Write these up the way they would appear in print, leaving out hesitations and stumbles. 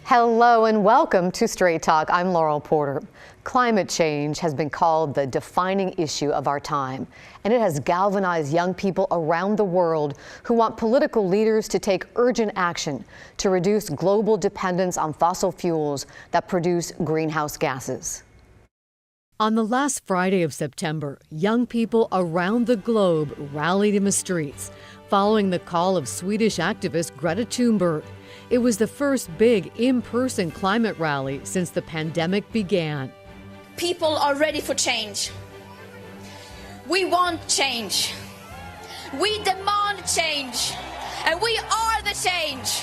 Hello and welcome to Straight Talk. I'm Laurel Porter. Climate change has been called the defining issue of our time, and it has galvanized young people around the world who want political leaders to take urgent action to reduce global dependence on fossil fuels that produce greenhouse gases. On the last Friday of September, young people around the globe rallied in the streets, following the call of Swedish activist Greta Thunberg. It was the first big in-person climate rally since the pandemic began. People are ready for change. We want change. We demand change. And we are the change.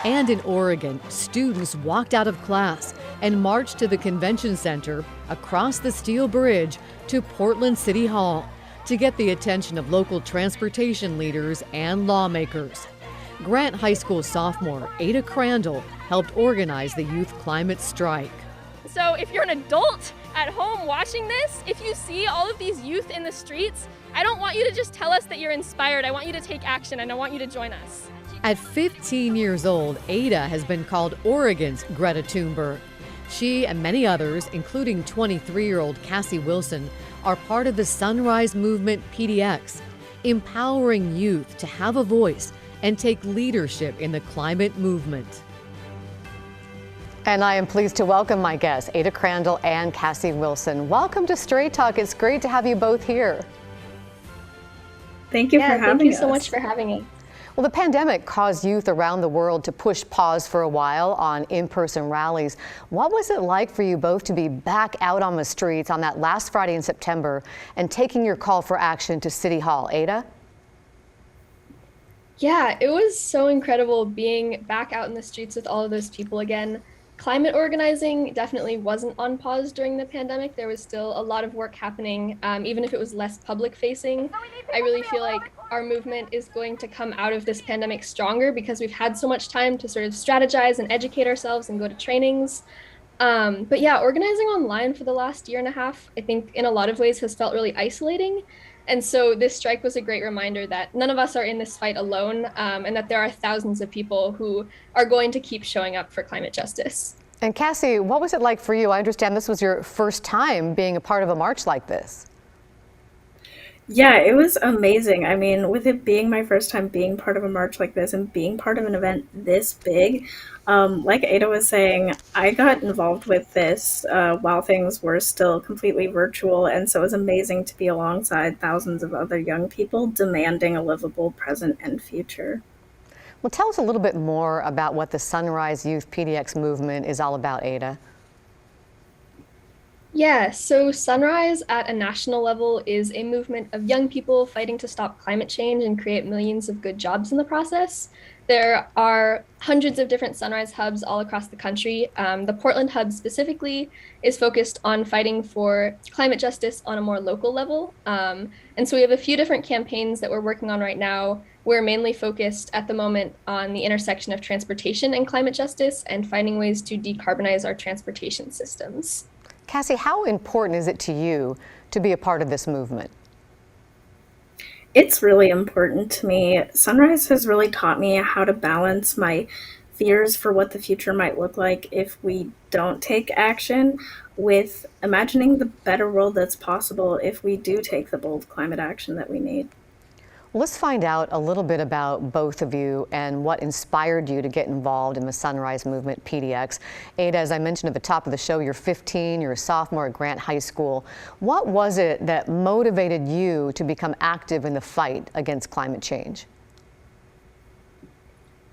And in Oregon, students walked out of class and marched to the convention center across the Steel Bridge to Portland City Hall to get the attention of local transportation leaders and lawmakers. Grant High School sophomore Ada Crandall helped organize the youth climate strike. So if you're an adult at home watching this, if you see all of these youth in the streets, I don't want you to just tell us that you're inspired. I want you to take action, and I want you to join us. At 15 years old, Ada has been called Oregon's Greta Thunberg. She and many others, including 23-year-old Cassie Wilson, are part of the Sunrise Movement PDX, empowering youth to have a voice and take leadership in the climate movement. And I am pleased to welcome my guests, Ada Crandall and Cassie Wilson. Welcome to Straight Talk. It's great to have you both here. Thank you for having us. Thank you so much for having us. Well, the pandemic caused youth around the world to push pause for a while on in-person rallies. What was it like for you both to be back out on the streets on that last Friday in September and taking your call for action to City Hall? Ada? Yeah, it was so incredible being back out in the streets with all of those people again. Climate organizing definitely wasn't on pause during the pandemic. There was still a lot of work happening, even if it was less public facing. I really feel like our movement is going to come out of this pandemic stronger because we've had so much time to sort of strategize and educate ourselves and go to trainings. But yeah, organizing online for the last year and a half, I think in a lot of ways has felt really isolating. And so this strike was a great reminder that none of us are in this fight alone, and that there are thousands of people who are going to keep showing up for climate justice. And Cassie, what was it like for you? I understand this was your first time being a part of a march like this. Yeah, it was amazing. I mean, with it being my first time being part of a march like this and being part of an event this big, like Ada was saying, I got involved with this while things were still completely virtual, and so it was amazing to be alongside thousands of other young people demanding a livable present and future. Well, tell us a little bit more about what the Sunrise Youth PDX movement is all about, Ada. Yeah, so Sunrise at a national level is a movement of young people fighting to stop climate change and create millions of good jobs in the process. There are hundreds of different Sunrise hubs all across the country. The Portland hub specifically is focused on fighting for climate justice on a more local level. And so we have a few different campaigns that we're working on right now. We're mainly focused at the moment on the intersection of transportation and climate justice and finding ways to decarbonize our transportation systems. Cassie, how important is it to you to be a part of this movement? It's really important to me. Sunrise has really taught me how to balance my fears for what the future might look like if we don't take action with imagining the better world that's possible if we do take the bold climate action that we need. Let's find out a little bit about both of you and what inspired you to get involved in the Sunrise Movement PDX. Ada, as I mentioned at the top of the show, you're 15, you're a sophomore at Grant High School. What was it that motivated you to become active in the fight against climate change?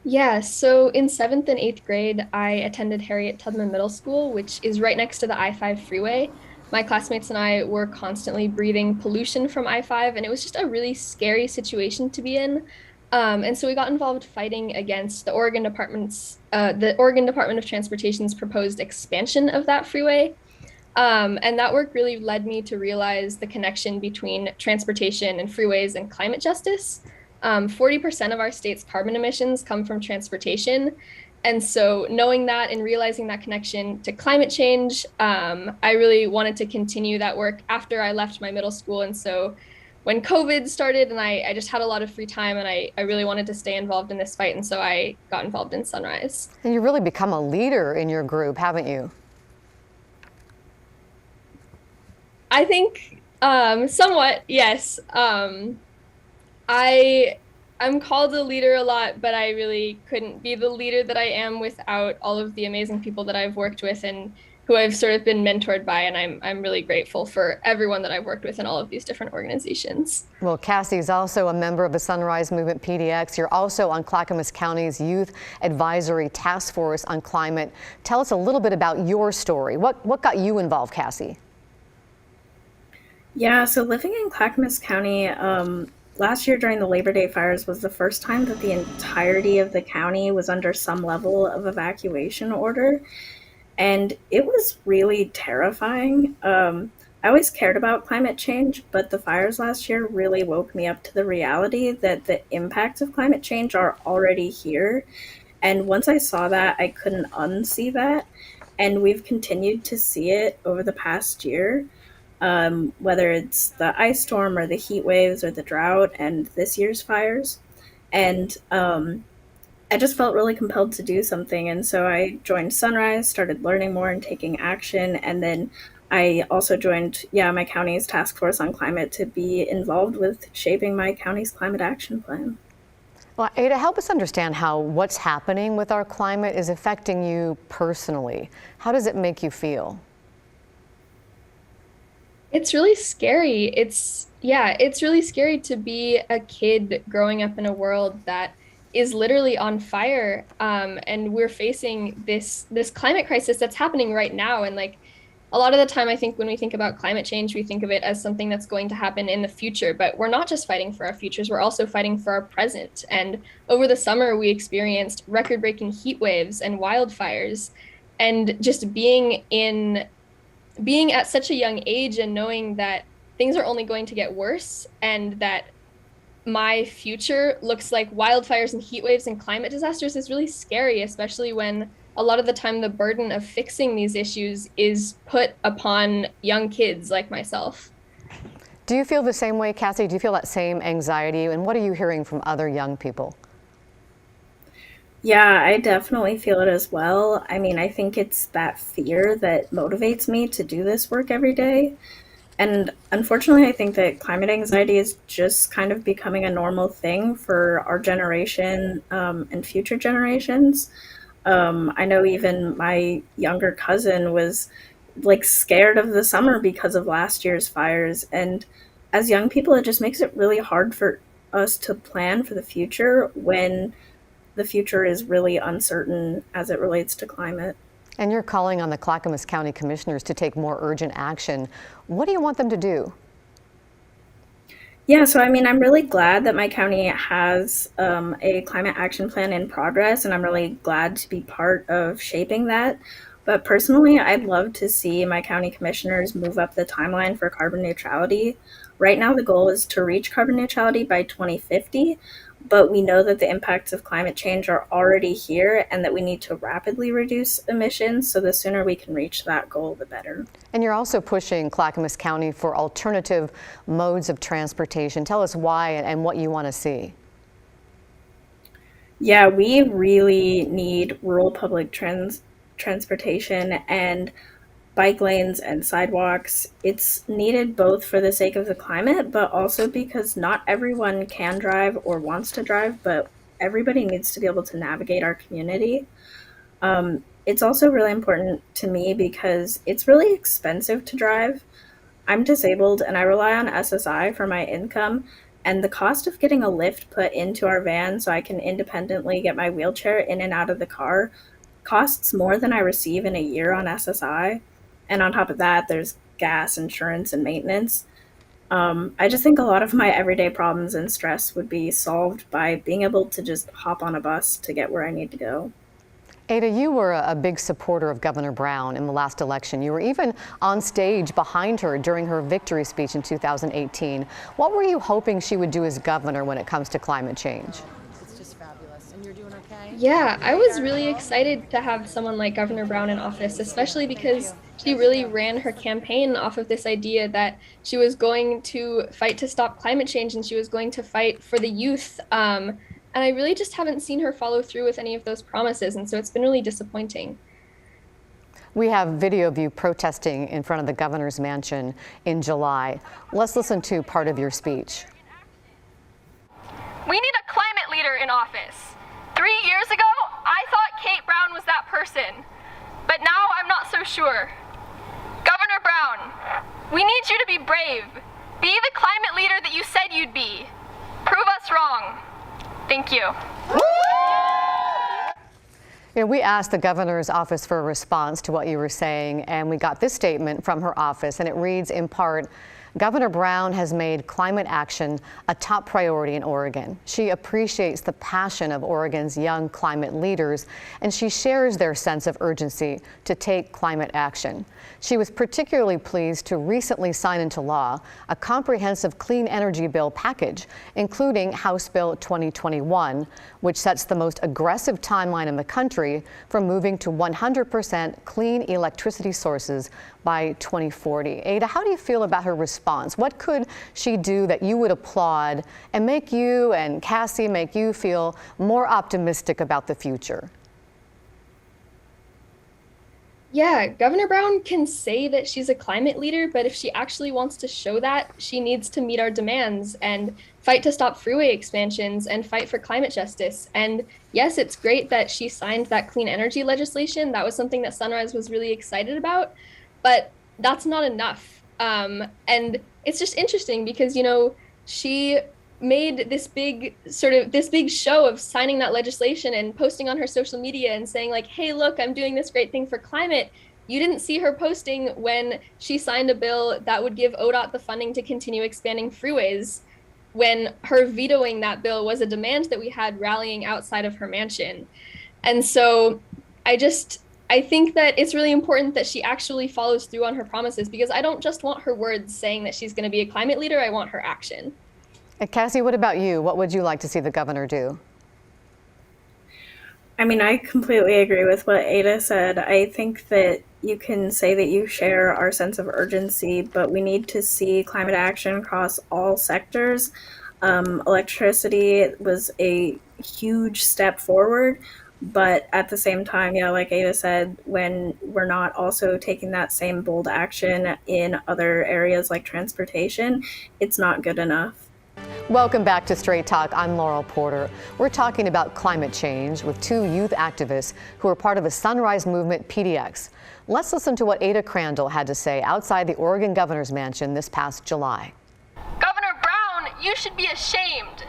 Yeah, so in 7th and 8th grade, I attended Harriet Tubman Middle School, which is right next to the I-5 freeway. My classmates and I were constantly breathing pollution from I-5, and it was just a really scary situation to be in. And so we got involved fighting against the Oregon Department of Transportation's proposed expansion of that freeway. And that work really led me to realize the connection between transportation and freeways and climate justice. 40% of our state's carbon emissions come from transportation. And so knowing that and realizing that connection to climate change, I really wanted to continue that work after I left my middle school. And so when COVID started, and I just had a lot of free time, and I really wanted to stay involved in this fight, and so I got involved in Sunrise. And you've really become a leader in your group, haven't you? I think somewhat, yes. I'm called a leader a lot, but I really couldn't be the leader that I am without all of the amazing people that I've worked with and who I've sort of been mentored by, and I'm really grateful for everyone that I've worked with in all of these different organizations. Well, Cassie is also a member of the Sunrise Movement PDX. You're also on Clackamas County's Youth Advisory Task Force on Climate. Tell us a little bit about your story. What got you involved, Cassie? Yeah, so living in Clackamas County, last year during the Labor Day fires was the first time that the entirety of the county was under some level of evacuation order. And it was really terrifying. I always cared about climate change, but the fires last year really woke me up to the reality that the impacts of climate change are already here. And once I saw that, I couldn't unsee that. And we've continued to see it over the past year, whether it's the ice storm or the heat waves or the drought and this year's fires. And I just felt really compelled to do something. And so I joined Sunrise, started learning more and taking action. And then I also joined, my county's task force on climate to be involved with shaping my county's climate action plan. Well, Ada, help us understand how what's happening with our climate is affecting you personally. How does it make you feel? It's really scary. It's really scary to be a kid growing up in a world that is literally on fire, and we're facing this climate crisis that's happening right now. And like a lot of the time, I think when we think about climate change, we think of it as something that's going to happen in the future, but we're not just fighting for our futures, we're also fighting for our present. And over the summer, we experienced record-breaking heat waves and wildfires, and just being at such a young age and knowing that things are only going to get worse and that my future looks like wildfires and heat waves and climate disasters is really scary, especially when a lot of the time the burden of fixing these issues is put upon young kids like myself. Do you feel the same way, Cassie? Do you feel that same anxiety? And what are you hearing from other young people? Yeah, I definitely feel it as well. I mean, I think it's that fear that motivates me to do this work every day. And unfortunately, I think that climate anxiety is just kind of becoming a normal thing for our generation and future generations. I know even my younger cousin was like scared of the summer because of last year's fires. And as young people, it just makes it really hard for us to plan for the future when the future is really uncertain as it relates to climate. And you're calling on the Clackamas County Commissioners to take more urgent action. What do you want them to do? Yeah, so I mean, I'm really glad that my county has a climate action plan in progress, and I'm really glad to be part of shaping that. But personally, I'd love to see my county commissioners move up the timeline for carbon neutrality. Right now, the goal is to reach carbon neutrality by 2050, but we know that the impacts of climate change are already here and that we need to rapidly reduce emissions. So the sooner we can reach that goal, the better. And you're also pushing Clackamas County for alternative modes of transportation. Tell us why and what you want to see. Yeah, we really need rural public transportation and bike lanes and sidewalks. It's needed both for the sake of the climate, but also because not everyone can drive or wants to drive, but everybody needs to be able to navigate our community. It's also really important to me because it's really expensive to drive. I'm disabled and I rely on SSI for my income, and the cost of getting a lift put into our van so I can independently get my wheelchair in and out of the car costs more than I receive in a year on SSI. And on top of that, there's gas, insurance, and maintenance. I just think a lot of my everyday problems and stress would be solved by being able to just hop on a bus to get where I need to go. Ada, you were a big supporter of Governor Brown in the last election. You were even on stage behind her during her victory speech in 2018. What were you hoping she would do as governor when it comes to climate change? It's just fabulous. And you're doing okay? Yeah, I was really excited to have someone like Governor Brown in office, especially because she really ran her campaign off of this idea that she was going to fight to stop climate change and she was going to fight for the youth. And I really just haven't seen her follow through with any of those promises. And so it's been really disappointing. We have video of you protesting in front of the governor's mansion in July. Let's listen to part of your speech. We need a climate leader in office. 3 years ago, I thought Kate Brown was that person, but now I'm not so sure. Governor Brown, we need you to be brave. Be the climate leader that you said you'd be. Prove us wrong. Thank you. You know, we asked the governor's office for a response to what you were saying, and we got this statement from her office, and it reads in part, Governor Brown has made climate action a top priority in Oregon. She appreciates the passion of Oregon's young climate leaders, and she shares their sense of urgency to take climate action. She was particularly pleased to recently sign into law a comprehensive clean energy bill package, including House Bill 2021, which sets the most aggressive timeline in the country for moving to 100% clean electricity sources by 2040. Ada, how do you feel about her response? What could she do that you would applaud and make you and Cassie make you feel more optimistic about the future? Yeah, Governor Brown can say that she's a climate leader, but if she actually wants to show that, she needs to meet our demands and fight to stop freeway expansions and fight for climate justice. And yes, it's great that she signed that clean energy legislation. That was something that Sunrise was really excited about, but that's not enough. And it's just interesting because, you know, she made this big show of signing that legislation and posting on her social media and saying like, hey, look, I'm doing this great thing for climate. You didn't see her posting when she signed a bill that would give ODOT the funding to continue expanding freeways, when her vetoing that bill was a demand that we had rallying outside of her mansion. And so I think that it's really important that she actually follows through on her promises, because I don't just want her words saying that she's going to be a climate leader. I want her action. Cassie, what about you? What would you like to see the governor do? I mean, I completely agree with what Ada said. I think that you can say that you share our sense of urgency, but we need to see climate action across all sectors. Electricity was a huge step forward, but at the same time, yeah, like Ada said, when we're not also taking that same bold action in other areas like transportation, it's not good enough. Welcome back to Straight Talk. I'm Laurel Porter. We're talking about climate change with two youth activists who are part of a Sunrise Movement PDX. Let's listen to what Ada Crandall had to say outside the Oregon governor's mansion this past July. Governor Brown, you should be ashamed.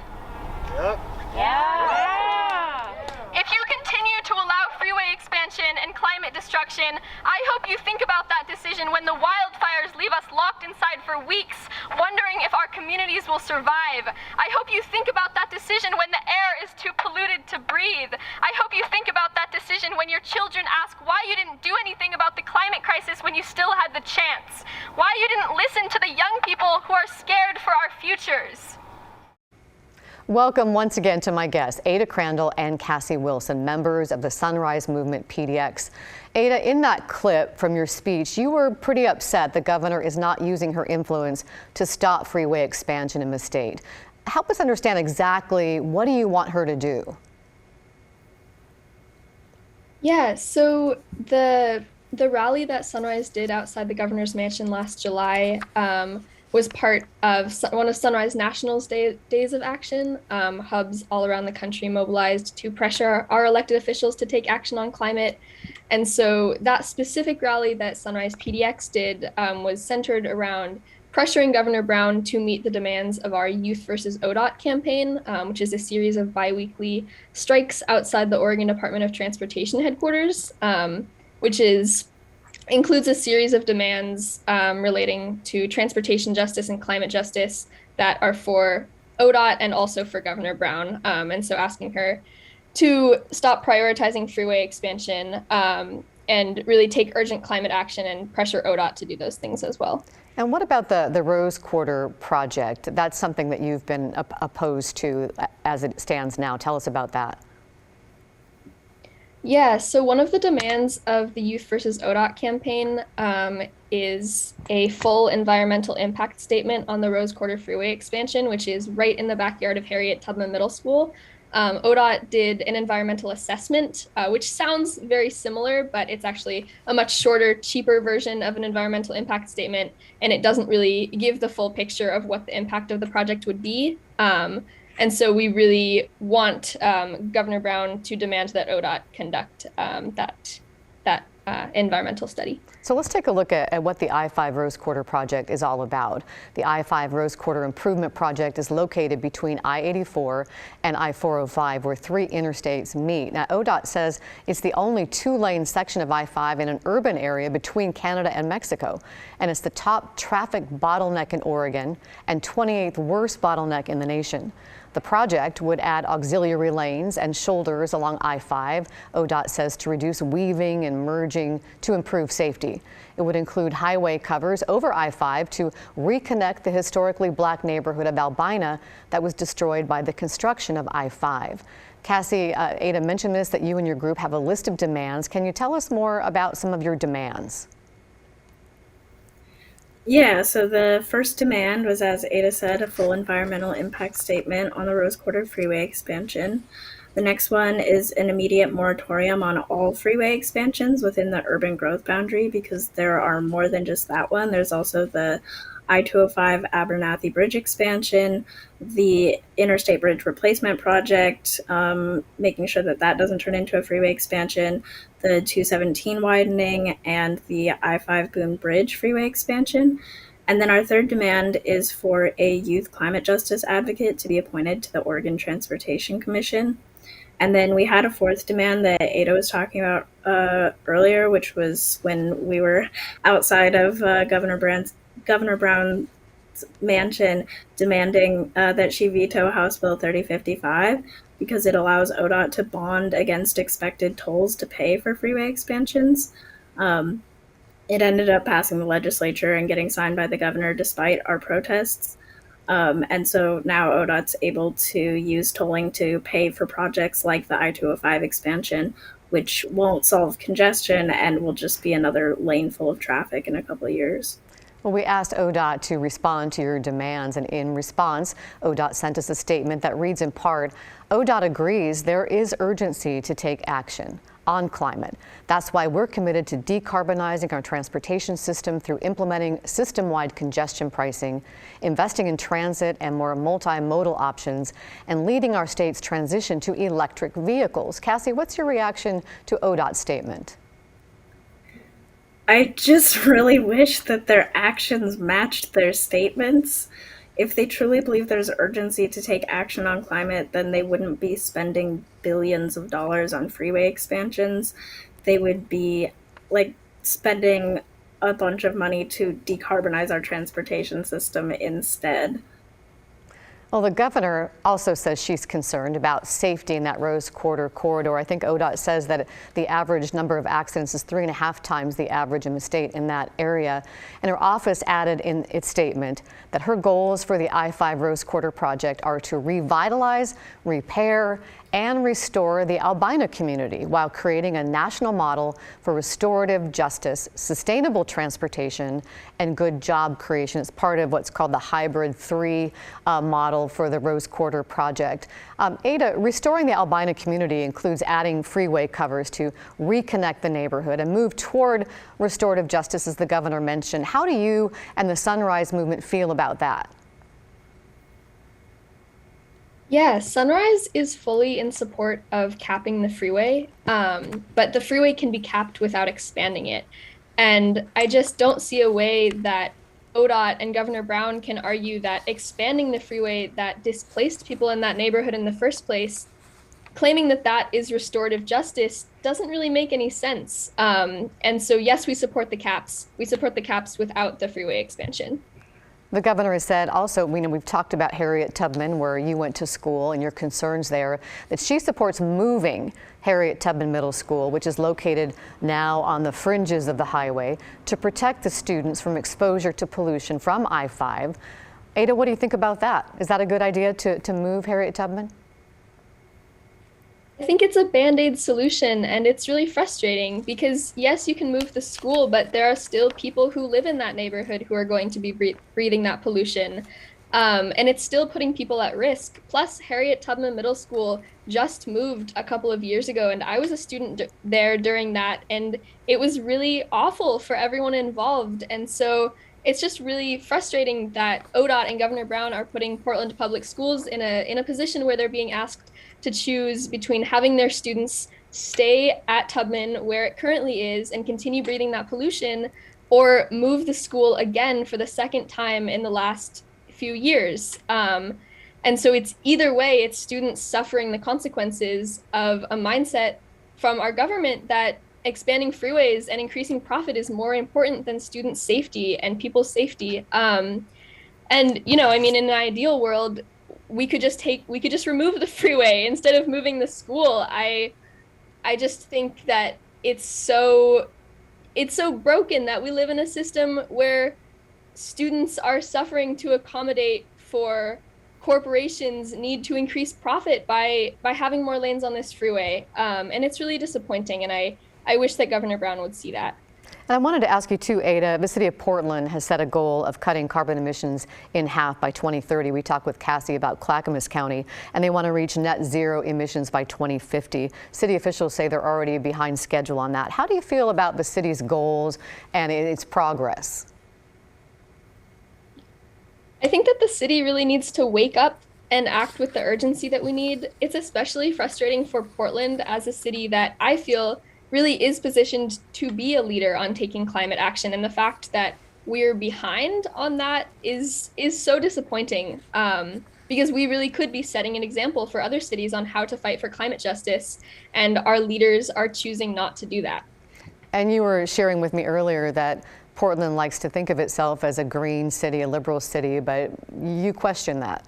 Yep. Yeah. If you continue to allow freeway expansion and climate destruction, I hope you think about that decision when the wildfires leave us locked inside for weeks, wondering if our communities will survive. I hope you think about that decision when the air is too polluted to breathe. I hope you think about that decision when your children ask why you didn't do anything about the climate crisis when you still had the chance. Why you didn't listen to the young people who are scared for our futures. Welcome once again to my guests, Ada Crandall and Cassie Wilson, members of the Sunrise Movement PDX. Ada, in that clip from your speech, you were pretty upset the governor is not using her influence to stop freeway expansion in the state. Help us understand exactly what do you want her to do? Yeah, so the rally that Sunrise did outside the governor's mansion last July was part of one of Sunrise National's days of action. Hubs all around the country mobilized to pressure our elected officials to take action on climate. And so that specific rally that Sunrise PDX did was centered around pressuring Governor Brown to meet the demands of our Youth versus ODOT campaign, which is a series of biweekly strikes outside the Oregon Department of Transportation headquarters, which includes a series of demands relating to transportation justice and climate justice that are for ODOT and also for Governor Brown. And so asking her to stop prioritizing freeway expansion and really take urgent climate action and pressure ODOT to do those things as well. And what about the Rose Quarter project? That's something that you've been opposed to as it stands now. Tell us about that. Yeah, so one of the demands of the Youth versus ODOT campaign is a full environmental impact statement on the Rose Quarter Freeway expansion, which is right in the backyard of Harriet Tubman Middle School. ODOT did an environmental assessment, which sounds very similar, but it's actually a much shorter, cheaper version of an environmental impact statement, and it doesn't really give the full picture of what the impact of the project would be. And so we really want Governor Brown to demand that ODOT conduct that environmental study. So let's take a look at what the I-5 Rose Quarter project is all about. The I-5 Rose Quarter Improvement Project is located between I-84 and I-405, where 3 interstates meet. Now, ODOT says it's the only 2-lane section of I-5 in an urban area between Canada and Mexico, and it's the top traffic bottleneck in Oregon and 28th worst bottleneck in the nation. The project would add auxiliary lanes and shoulders along I-5, ODOT says, to reduce weaving and merging to improve safety. It would include highway covers over I-5 to reconnect the historically black neighborhood of Albina that was destroyed by the construction of I-5. Cassie, Ada mentioned this, that you and your group have a list of demands. Can you tell us more about some of your demands? Yeah, so the first demand was, as Ada said, a full environmental impact statement on the Rose Quarter Freeway expansion. The next one is an immediate moratorium on all freeway expansions within the urban growth boundary, because there are more than just that one. There's also the I-205 Abernathy Bridge expansion, the Interstate Bridge Replacement Project, making sure that that doesn't turn into a freeway expansion, the 217 widening, and the I-5 Boone Bridge freeway expansion. And then our third demand is for a youth climate justice advocate to be appointed to the Oregon Transportation Commission. And then we had a fourth demand that Ada was talking about earlier, which was when we were outside of Governor Brown's mansion, demanding that she veto House Bill 3055 because it allows ODOT to bond against expected tolls to pay for freeway expansions. It ended up passing the legislature and getting signed by the governor despite our protests. And so now ODOT's able to use tolling to pay for projects like the I-205 expansion, which won't solve congestion and will just be another lane full of traffic in a couple of years. Well, we asked ODOT to respond to your demands, and in response, ODOT sent us a statement that reads in part, ODOT agrees there is urgency to take action on climate. That's why we're committed to decarbonizing our transportation system through implementing system-wide congestion pricing, investing in transit and more multimodal options, and leading our state's transition to electric vehicles. Cassie, what's your reaction to ODOT's statement? I just really wish that their actions matched their statements. If they truly believe there's urgency to take action on climate, then they wouldn't be spending billions of dollars on freeway expansions. They would be spending a bunch of money to decarbonize our transportation system instead. Well, the governor also says she's concerned about safety in that Rose Quarter corridor. I think ODOT says that the average number of accidents is 3.5 times the average in the state in that area. And her office added in its statement that her goals for the I-5 Rose Quarter project are to revitalize, repair, and restore the Albina community while creating a national model for restorative justice, sustainable transportation, and good job creation. It's part of what's called the Hybrid 3 model for the Rose Quarter project. Ada, restoring the Albina community includes adding freeway covers to reconnect the neighborhood and move toward restorative justice, as the governor mentioned. How do you and the Sunrise Movement feel about that? Yeah, Sunrise is fully in support of capping the freeway, but the freeway can be capped without expanding it. And I just don't see a way that ODOT and Governor Brown can argue that expanding the freeway that displaced people in that neighborhood in the first place, claiming that that is restorative justice, doesn't really make any sense. And so, yes, we support the caps. We support the caps without the freeway expansion. The governor has said also, we've talked about Harriet Tubman, where you went to school, and your concerns there, that she supports moving Harriet Tubman Middle School, which is located now on the fringes of the highway, to protect the students from exposure to pollution from I-5. Ada, what do you think about that? Is that a good idea to move Harriet Tubman? I think it's a band-aid solution, and it's really frustrating because yes, you can move the school, but there are still people who live in that neighborhood who are going to be breathing that pollution. And it's still putting people at risk. Plus, Harriet Tubman Middle School just moved a couple of years ago, and I was a student there during that, and it was really awful for everyone involved. And so it's just really frustrating that ODOT and Governor Brown are putting Portland Public Schools in a position where they're being asked to choose between having their students stay at Tubman where it currently is and continue breathing that pollution, or move the school again for the second time in the last few years. And so it's either way, it's students suffering the consequences of a mindset from our government that expanding freeways and increasing profit is more important than student safety and people's safety. And you know, I mean, in an ideal world, we could just remove the freeway instead of moving the school. I just think that it's so broken that we live in a system where students are suffering to accommodate for corporations need to increase profit by having more lanes on this freeway. And it's really disappointing, and I wish that Governor Brown would see that. And I wanted to ask you too, Ada, the city of Portland has set a goal of cutting carbon emissions in half by 2030. We talked with Cassie about Clackamas County, and they want to reach net zero emissions by 2050. City officials say they're already behind schedule on that. How do you feel about the city's goals and its progress? I think that the city really needs to wake up and act with the urgency that we need. It's especially frustrating for Portland as a city that I feel really is positioned to be a leader on taking climate action. And the fact that we're behind on that is so disappointing, because we really could be setting an example for other cities on how to fight for climate justice, and our leaders are choosing not to do that. And you were sharing with me earlier that Portland likes to think of itself as a green city, a liberal city, but you question that.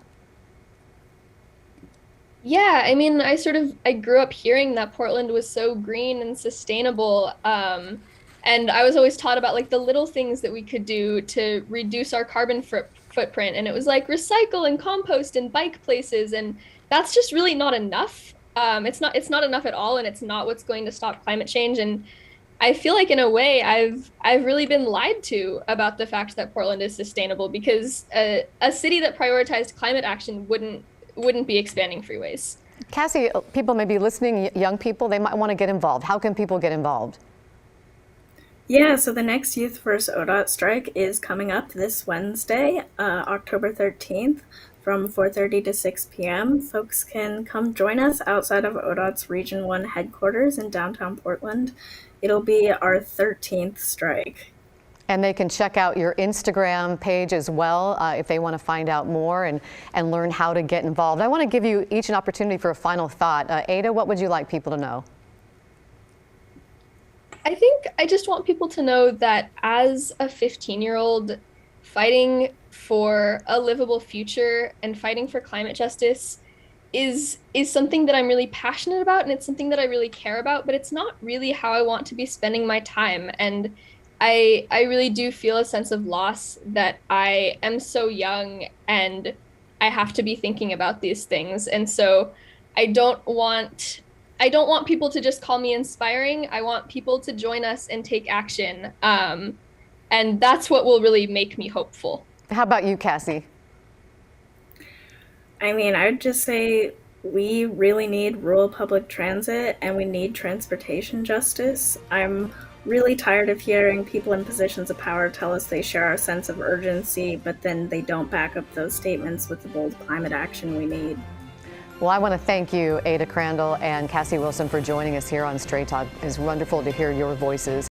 Yeah, I mean, I grew up hearing that Portland was so green and sustainable. And I was always taught about like the little things that we could do to reduce our carbon footprint. And it was like recycle and compost and bike places. And that's just really not enough. It's not enough at all. And it's not what's going to stop climate change. And I feel like in a way I've really been lied to about the fact that Portland is sustainable, because a city that prioritized climate action wouldn't be expanding freeways. Cassie, people may be listening, young people, they might want to get involved. How can people get involved? Yeah, so the next Youth vs. ODOT strike is coming up this Wednesday, October 13th, from 4:30 to 6 p.m. Folks can come join us outside of ODOT's Region 1 headquarters in downtown Portland. It'll be our 13th strike. And they can check out your Instagram page as well if they want to find out more and learn how to get involved. I want to give you each an opportunity for a final thought. Ada, what would you like people to know? I think I just want people to know that as a 15-year-old fighting for a livable future and fighting for climate justice is something that I'm really passionate about, and it's something that I really care about, but it's not really how I want to be spending my time. And I really do feel a sense of loss that I am so young and I have to be thinking about these things. And so I don't want people to just call me inspiring. I want people to join us and take action. And that's what will really make me hopeful. How about you, Cassie? I mean, I would just say we really need rural public transit, and we need transportation justice. I'm really tired of hearing people in positions of power tell us they share our sense of urgency, but then they don't back up those statements with the bold climate action we need. Well, I want to thank you, Ada Crandall and Cassie Wilson, for joining us here on Straight Talk. It's wonderful to hear your voices.